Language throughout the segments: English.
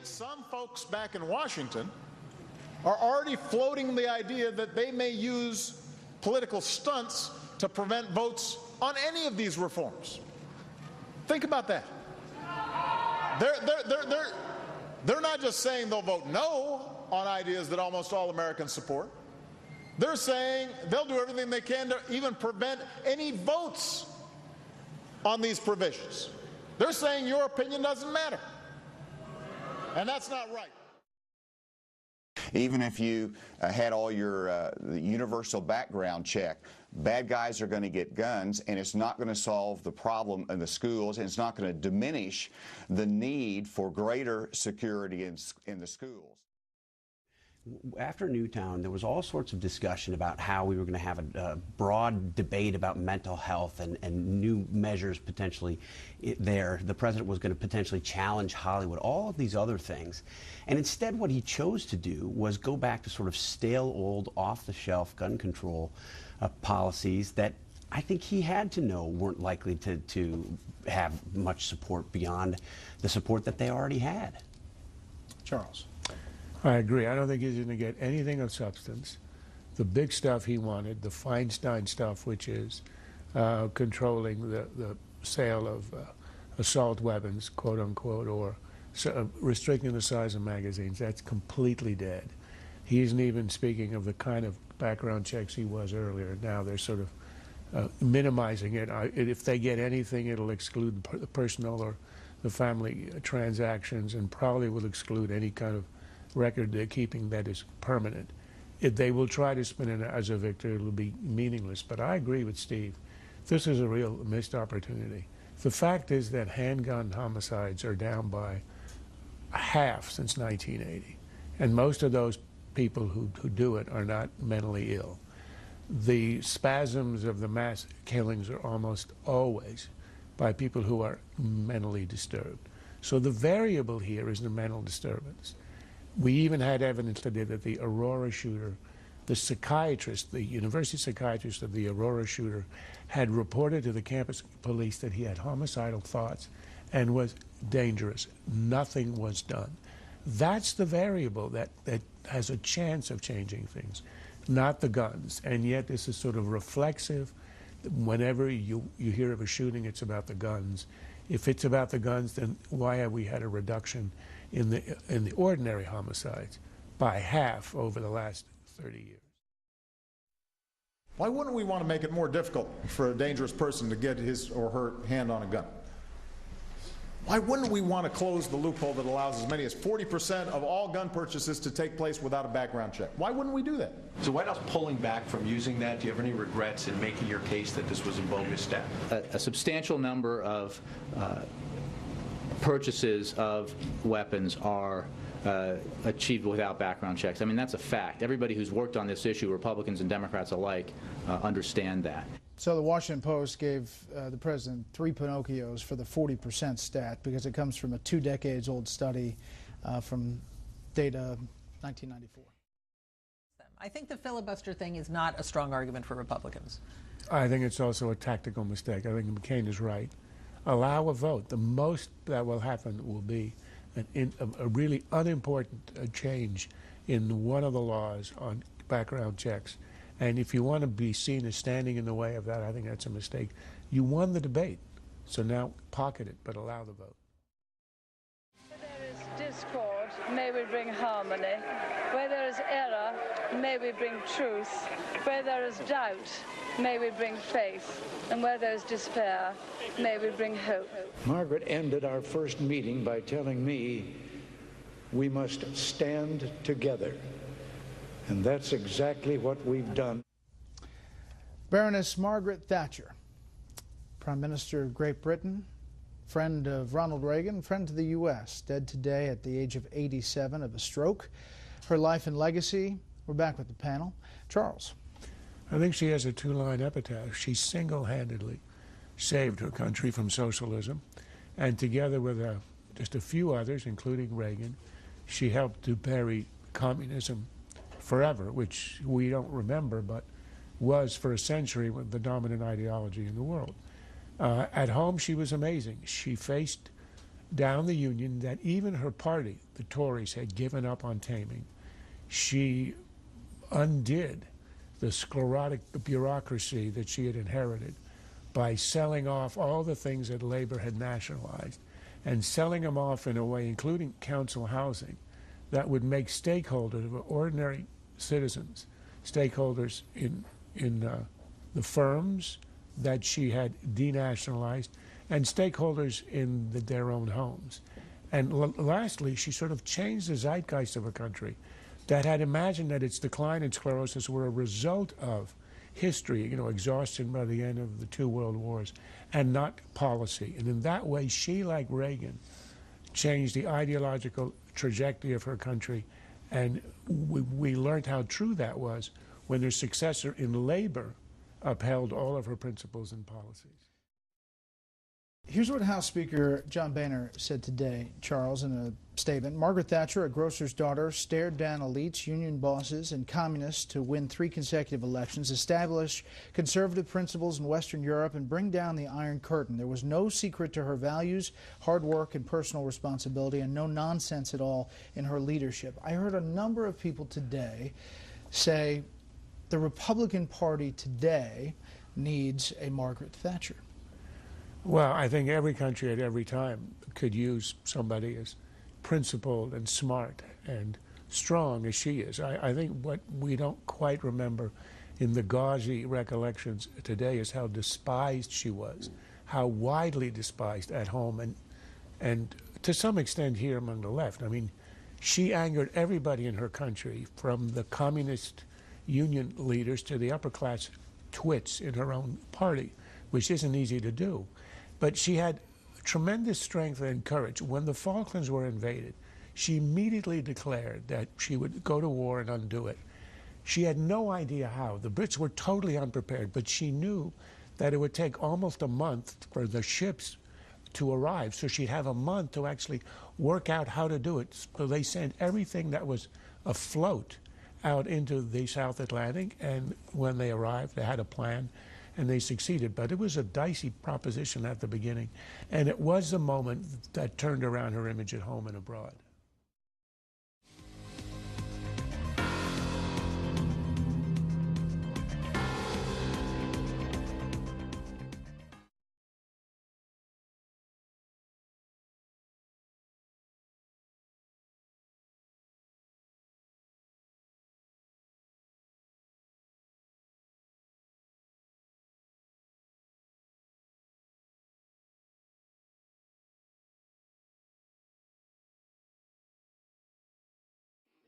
some folks back in Washington are already floating the idea that they may use political stunts to prevent votes on any of these reforms. Think about that. They're not just saying they'll vote no on ideas that almost all Americans support. They're saying they'll do everything they can to even prevent any votes on these provisions. They're saying your opinion doesn't matter. And that's not right. Even if you had all your universal background check, bad guys are going to get guns, and it's not going to solve the problem in the schools, and it's not going to diminish the need for greater security in the schools. After Newtown, there was all sorts of discussion about how we were going to have a broad debate about mental health and new measures potentially there. The president was going to potentially challenge Hollywood, all of these other things. And instead what he chose to do was go back to sort of stale, old, off-the-shelf gun control policies that I think he had to know weren't likely to have much support beyond the support that they already had. Charles. I agree. I don't think he's going to get anything of substance. The big stuff he wanted, the Feinstein stuff, which is controlling the sale of assault weapons, quote unquote, or restricting the size of magazines, that's completely dead. He isn't even speaking of the kind of background checks he was earlier. Now they're sort of minimizing it. If they get anything, it'll exclude the personal or the family transactions, and probably will exclude any kind of record they're keeping that is permanent. If they will try to spin it as a victory, it'll be meaningless. But I agree with Steve. This is a real missed opportunity. The fact is that handgun homicides are down by half since 1980. And most of those people who do it are not mentally ill. The spasms of the mass killings are almost always by people who are mentally disturbed. So the variable here is the mental disturbance. We even had evidence today that the Aurora shooter, the psychiatrist, the university psychiatrist of the Aurora shooter, had reported to the campus police that he had homicidal thoughts and was dangerous. Nothing was done. That's the variable that has a chance of changing things, not the guns. And yet this is sort of reflexive. Whenever you hear of a shooting, it's about the guns. If it's about the guns, then why have we had a reduction in the ordinary homicides by half over the last 30 years? Why wouldn't we want to make it more difficult for a dangerous person to get his or her hand on a gun? Why wouldn't we want to close the loophole that allows as many as 40% of all gun purchases to take place without a background check? Why wouldn't we do that? So White House pulling back from using that, do you have any regrets in making your case that this was a bogus step? A substantial number of purchases of weapons are achieved without background checks. I mean, that's a fact. Everybody who's worked on this issue, Republicans and Democrats alike, understand that. So the Washington Post gave the president 3 Pinocchios for the 40% stat because it comes from a 2 decades old study from data 1994. I think the filibuster thing is not a strong argument for Republicans. I think it's also a tactical mistake. I think McCain is right. Allow a vote. The most that will happen will be a really unimportant change in one of the laws on background checks. And if you want to be seen as standing in the way of that, I think that's a mistake. You won the debate, so now pocket it, but allow the vote. Where there is discord, may we bring harmony. Where there is error, may we bring truth. Where there is doubt, may we bring faith. And where there is despair, may we bring hope. Margaret ended our first meeting by telling me we must stand together. And that's exactly what we've done. Baroness Margaret Thatcher, Prime Minister of Great Britain, friend of Ronald Reagan, friend to the U.S., dead today at the age of 87 of a stroke. Her life and legacy. We're back with the panel. Charles. I think she has a 2-line epitaph. She single-handedly saved her country from socialism, and together with just a few others, including Reagan, she helped to bury communism forever, which we don't remember, but was for a century the dominant ideology in the world. At home, she was amazing. She faced down the Union that even her party, the Tories, had given up on taming. She undid the sclerotic bureaucracy that she had inherited by selling off all the things that Labor had nationalized and selling them off in a way, including council housing, that would make stakeholders, ordinary citizens, stakeholders in the firms that she had denationalized and stakeholders in their own homes. And lastly, she sort of changed the zeitgeist of a country that had imagined that its decline and sclerosis were a result of history, exhaustion by the end of the 2 world wars, and not policy. And in that way, she, like Reagan, changed the ideological trajectory of her country. And we learned how true that was when her successor in Labor upheld all of her principles and policies. Here's what House Speaker John Boehner said today, Charles, in a statement. Margaret Thatcher, a grocer's daughter, stared down elites, union bosses, and communists to win 3 consecutive elections, establish conservative principles in Western Europe, and bring down the Iron Curtain. There was no secret to her values, hard work, and personal responsibility, and no nonsense at all in her leadership. I heard a number of people today say the Republican Party today needs a Margaret Thatcher. Well, I think every country at every time could use somebody as principled and smart and strong as she is. I think what we don't quite remember in the gauzy recollections today is how despised she was, how widely despised at home and to some extent here among the left. I mean, she angered everybody in her country, from the communist union leaders to the upper class twits in her own party, which isn't easy to do. But she had tremendous strength and courage. When the Falklands were invaded, she immediately declared that she would go to war and undo it. She had no idea how. The Brits were totally unprepared, but she knew that it would take almost a month for the ships to arrive, so she'd have a month to actually work out how to do it. So they sent everything that was afloat out into the South Atlantic, and when they arrived, they had a plan, and they succeeded. But it was a dicey proposition at the beginning, and it was the moment that turned around her image at home and abroad.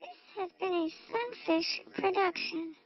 This has been a Sunfish production.